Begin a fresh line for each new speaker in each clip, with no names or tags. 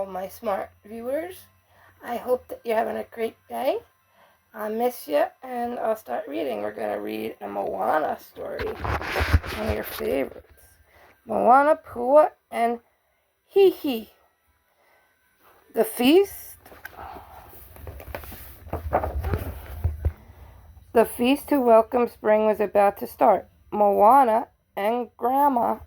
all my smart viewers. I hope that you're having a great day. I miss you, and I'll start reading. We're going to read a Moana story, one of your favorites. Moana, Pua, and heihei. The feast. The feast to welcome spring was about to start. Moana and Grandma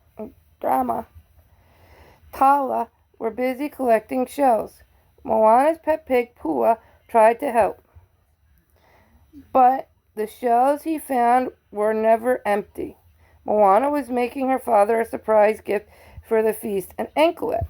Tala were busy collecting shells. Moana's pet pig, Pua, tried to help. But the shells he found were never empty. Moana was making her father a surprise gift for the feast, an anklet.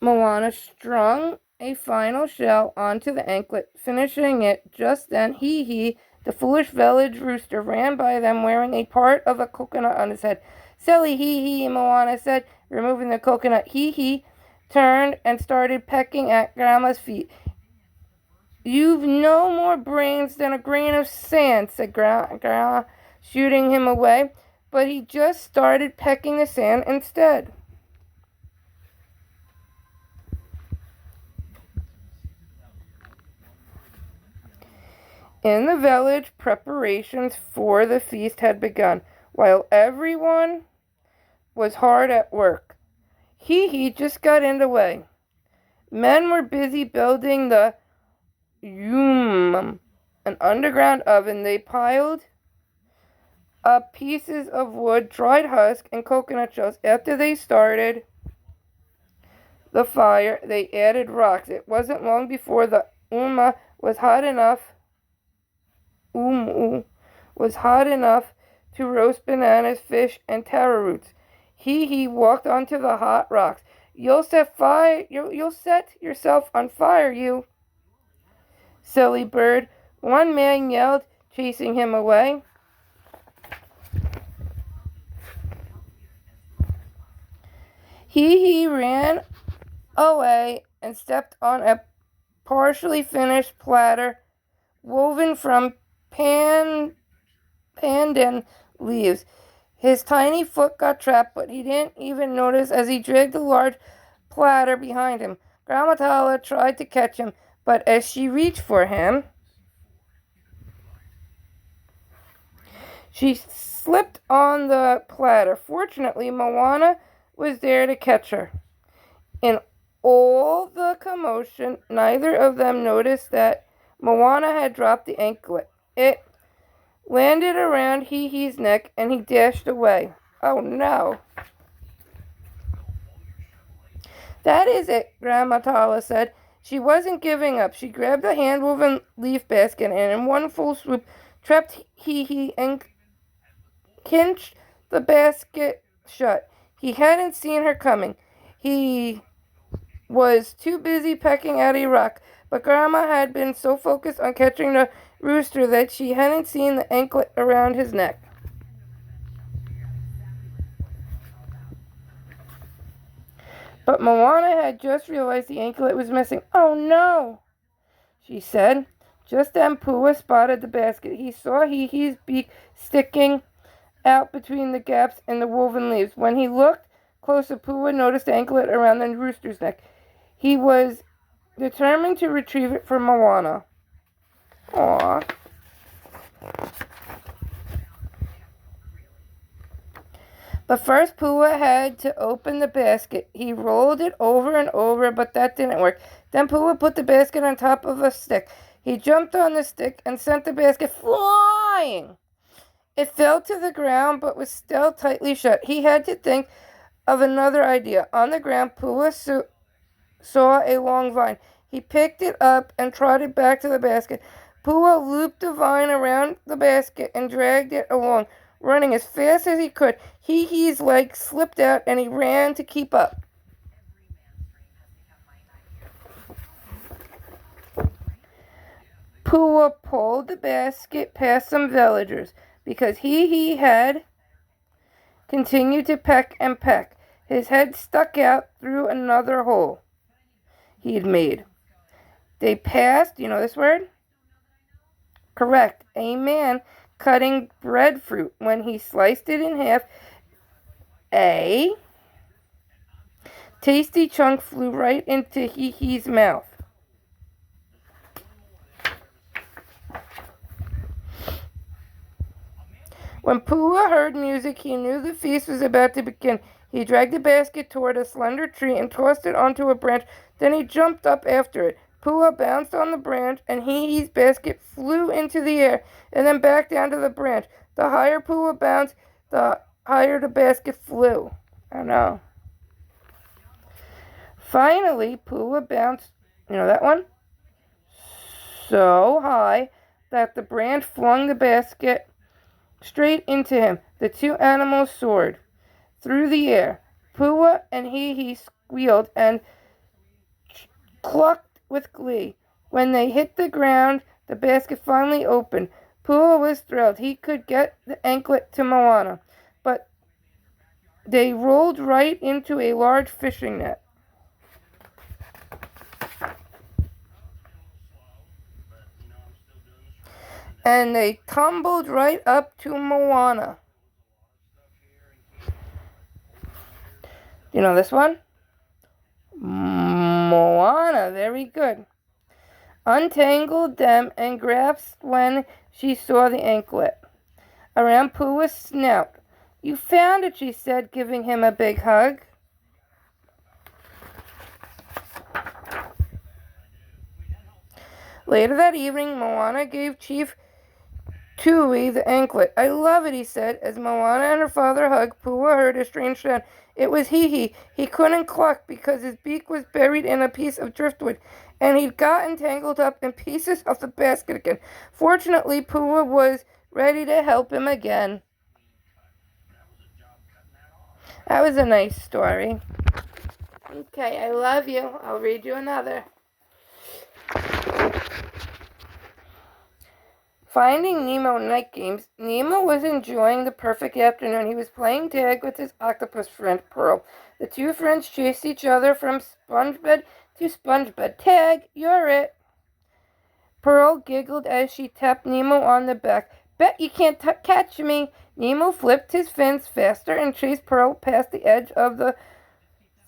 Moana strung a final shell onto the anklet, finishing it just then. Heihei, the foolish village rooster, ran by them wearing a part of a coconut on his head. Silly heihei, Moana said, removing the coconut. Heihei turned and started pecking at Grandma's feet. You've no more brains than a grain of sand, said Grandma, shooting him away, but he just started pecking the sand instead. In the village, preparations for the feast had begun, while everyone was hard at work. Heihei just got in the way. Men were busy building the an underground oven. They piled up pieces of wood, dried husk, and coconut shells. After they started the fire, they added rocks. It wasn't long before the was hot enough to roast bananas, fish, and taro roots. Heihei walked onto the hot rocks. You'll set yourself on fire, you silly bird, one man yelled, chasing him away. Heihei ran away and stepped on a partially finished platter woven from pandan leaves. His tiny foot got trapped, but he didn't even notice as he dragged the large platter behind him. Grandma Tala tried to catch him, but as she reached for him, she slipped on the platter. Fortunately, Moana was there to catch her. In all the commotion, neither of them noticed that Moana had dropped the anklet. It landed around Heihei's neck, and he dashed away. Oh no. That is it, Grandma Tala said. She wasn't giving up. She grabbed the hand-woven leaf basket and in one full swoop trapped Heihei and cinched the basket shut. He hadn't seen her coming. He was too busy pecking at a rock, but Grandma had been so focused on catching the rooster that she hadn't seen the anklet around his neck. But Moana had just realized the anklet was missing. Oh no, she said. Just then Pua spotted the basket. He saw Heihei's beak sticking out between the gaps in the woven leaves. When he looked closer, Pua noticed the anklet around the rooster's neck. He was determined to retrieve it from Moana. Aww. But first, Pua had to open the basket. He rolled it over and over, but that didn't work. Then Pua put the basket on top of a stick. He jumped on the stick and sent the basket flying. It fell to the ground, but was still tightly shut. He had to think of another idea. On the ground, Pua saw a long vine. He picked it up and trotted back to the basket. Pua looped the vine around the basket and dragged it along, running as fast as he could. Heihei's legs slipped out and he ran to keep up. Pua pulled the basket past some villagers because Heihei had continued to peck and peck. His head stuck out through another hole he had made. They passed, you know this word? Correct. A man cutting breadfruit. When he sliced it in half, a tasty chunk flew right into Heihei's mouth. When Pua heard music, he knew the feast was about to begin. He dragged the basket toward a slender tree and tossed it onto a branch. Then he jumped up after it. Pua bounced on the branch, and Heihei's basket flew into the air and then back down to the branch. The higher Pua bounced, the higher the basket flew. I know. Finally, Pua bounced, you know that one? So high that the branch flung the basket straight into him. The two animals soared through the air. Pua and Heihei squealed and clucked with glee. When they hit the ground, the basket finally opened. Pua was thrilled. He could get the anklet to Moana, but they rolled right into a large fishing net. And they tumbled right up to Moana. You know this one? Moana, very good. Untangled them and grasped when she saw the anklet around Pua's snout. You found it, she said, giving him a big hug. Later that evening, Moana gave Chief Tui the anklet. I love it, he said. As Moana and her father hugged, Pua heard a strange sound. It was Heihei. He couldn't cluck because his beak was buried in a piece of driftwood, and he'd gotten tangled up in pieces of the basket again. Fortunately, Pua was ready to help him again. That was a nice story. Okay, I love you. I'll read you another. Finding Nemo night games. Nemo was enjoying the perfect afternoon. He was playing tag with his octopus friend, Pearl. The two friends chased each other from sponge bed to sponge bed. Tag, you're it. Pearl giggled as she tapped Nemo on the back. Bet you can't catch me. Nemo flipped his fins faster and chased Pearl past the edge of the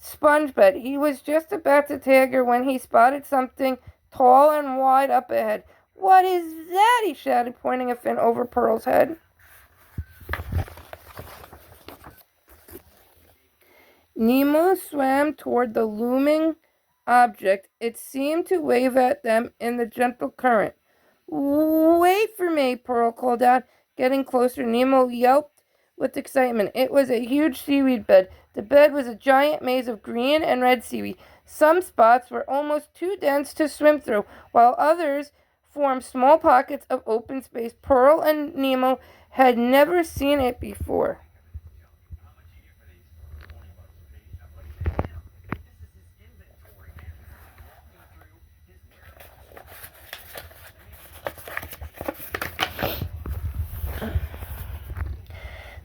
sponge bed. He was just about to tag her when he spotted something tall and wide up ahead. What is that? He shouted, pointing a fin over Pearl's head. Nemo swam toward the looming object. It seemed to wave at them in the gentle current. Wait for me, Pearl called out, getting closer. Nemo yelped with excitement. It was a huge seaweed bed. The bed was a giant maze of green and red seaweed. Some spots were almost too dense to swim through, while others formed small pockets of open space. Pearl and Nemo had never seen it before.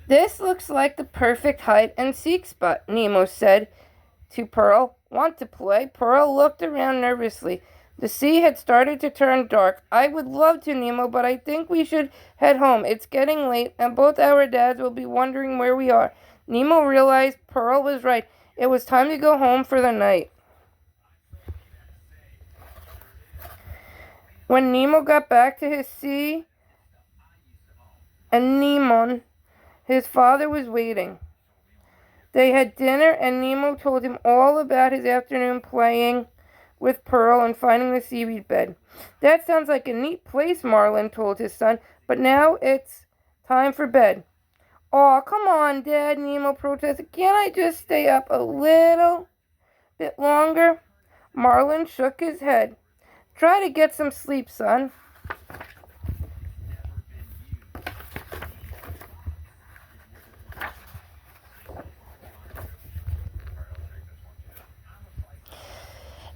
This looks like the perfect hide-and-seek spot, Nemo said to Pearl. Want to play? Pearl looked around nervously. The sea had started to turn dark. I would love to, Nemo, but I think we should head home. It's getting late, and both our dads will be wondering where we are. Nemo realized Pearl was right. It was time to go home for the night. When Nemo got back to his sea anemone, his father was waiting. They had dinner, and Nemo told him all about his afternoon playing with Pearl and finding the seaweed bed. That sounds like a neat place, Marlin told his son, but now it's time for bed. Aw, come on, Dad, Nemo protested. Can't I just stay up a little bit longer? Marlin shook his head. Try to get some sleep, son.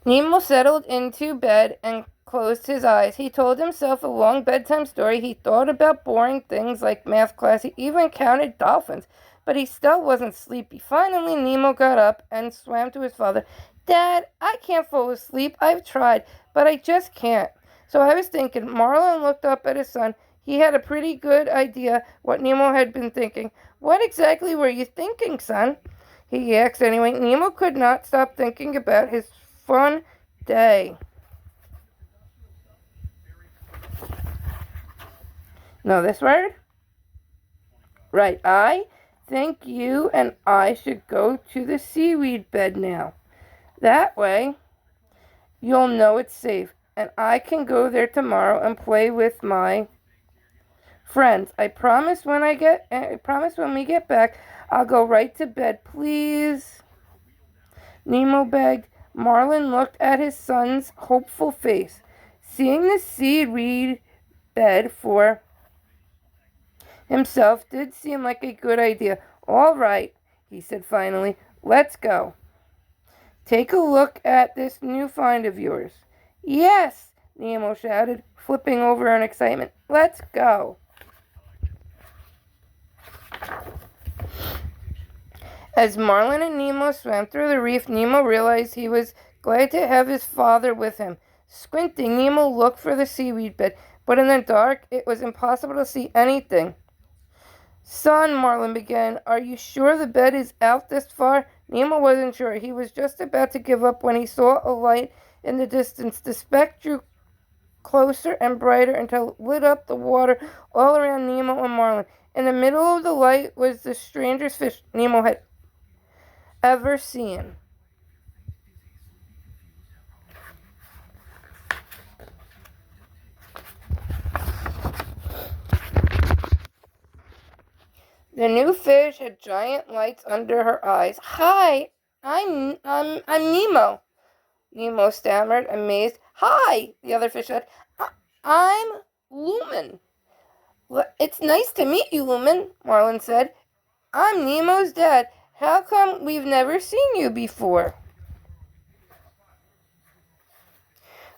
Nemo settled into bed and closed his eyes. He told himself a long bedtime story. He thought about boring things like math class. He even counted dolphins, but he still wasn't sleepy. Finally, Nemo got up and swam to his father. Dad, I can't fall asleep. I've tried, but I just can't. So I was thinking. Marlin looked up at his son. He had a pretty good idea what Nemo had been thinking. What exactly were you thinking, son? He asked anyway. Nemo could not stop thinking about his fun day. Know this word? Right. I think you and I should go to the seaweed bed now. That way, you'll know it's safe, and I can go there tomorrow and play with my friends. I promise when we get back, I'll go right to bed, please. Nemo begged. Marlin looked at his son's hopeful face. Seeing the seaweed bed for himself did seem like a good idea. All right, he said finally. Let's go. Take a look at this new find of yours. Yes, Nemo shouted, flipping over in excitement. Let's go. As Marlin and Nemo swam through the reef, Nemo realized he was glad to have his father with him. Squinting, Nemo looked for the seaweed bed, but in the dark it was impossible to see anything. Son, Marlin began, are you sure the bed is out this far? Nemo wasn't sure. He was just about to give up when he saw a light in the distance. The speck drew closer and brighter until it lit up the water all around Nemo and Marlin. In the middle of the light was the strangest fish Nemo had ever seen. The new fish had giant lights under her eyes. Hi, I'm Nemo. Nemo stammered, amazed. Hi, the other fish said. I'm Lumen. It's nice to meet you, Lumen, Marlin said. I'm Nemo's dad. How come we've never seen you before?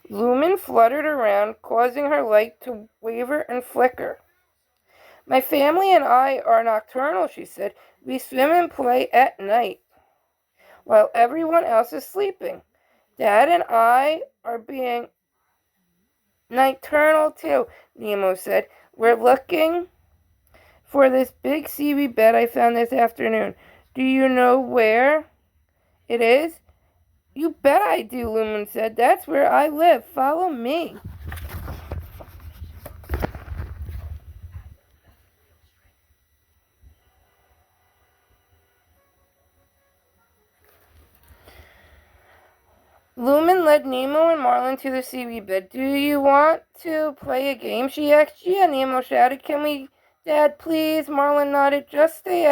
Lumen fluttered around, causing her light to waver and flicker. My family and I are nocturnal, she said. We swim and play at night, while everyone else is sleeping. Dad and I are being nocturnal too, Nemo said. We're looking for this big seaweed bed I found this afternoon. Do you know where it is? You bet I do, Lumen said. That's where I live. Follow me. Lumen led Nemo and Marlin to the seaweed bed. Do you want to play a game? She asked. Yeah, Nemo shouted. Can we, Dad, please? Marlin nodded. Just stay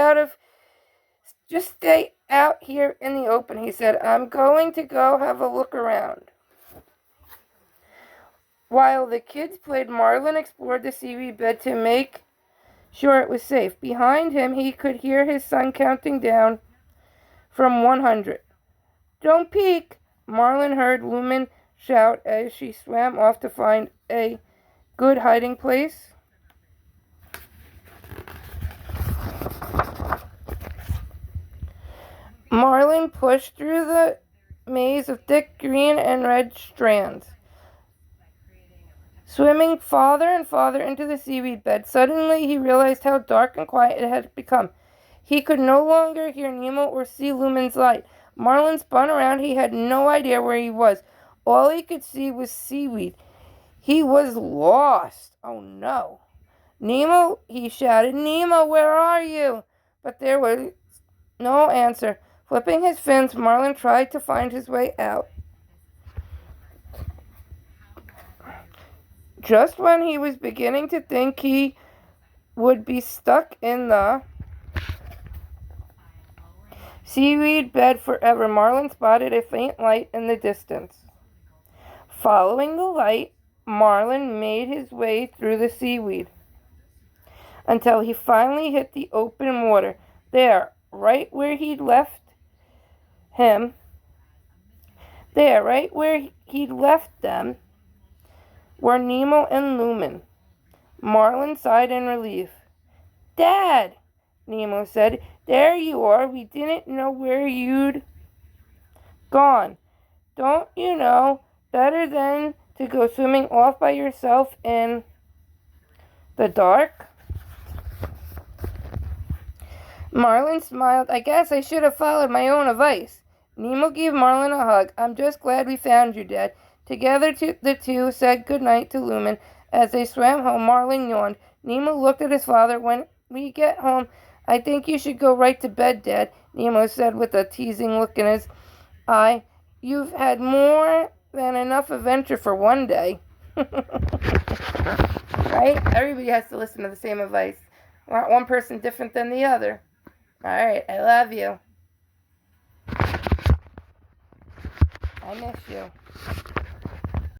out here in the open, he said. I'm going to go have a look around. While the kids played, Marlin explored the seaweed bed to make sure it was safe. Behind him, he could hear his son counting down from 100. Don't peek, Marlin heard Lumen shout as she swam off to find a good hiding place. Marlin pushed through the maze of thick green and red strands, swimming farther and farther into the seaweed bed. Suddenly he realized how dark and quiet it had become. He could no longer hear Nemo or see Lumen's light. Marlin spun around. He had no idea where he was. All he could see was seaweed. He was lost. Oh no. Nemo, he shouted. Nemo, where are you? But there was no answer. Flipping his fins, Marlin tried to find his way out. Just when he was beginning to think he would be stuck in the seaweed bed forever, Marlin spotted a faint light in the distance. Following the light, Marlin made his way through the seaweed until he finally hit the open water. There, right where he'd left them, were Nemo and Lumen. Marlin sighed in relief. Dad, Nemo said, there you are. We didn't know where you'd gone. Don't you know better than to go swimming off by yourself in the dark?" Marlin smiled. "I guess I should have followed my own advice." Nemo gave Marlin a hug. "I'm just glad we found you, Dad." Together the two said goodnight to Lumen. As they swam home, Marlin yawned. Nemo looked at his father. "When we get home, I think you should go right to bed, Dad," Nemo said with a teasing look in his eye. "You've had more than enough adventure for one day." Right? Everybody has to listen to the same advice. Not one person different than the other. Alright, I love you. I miss you.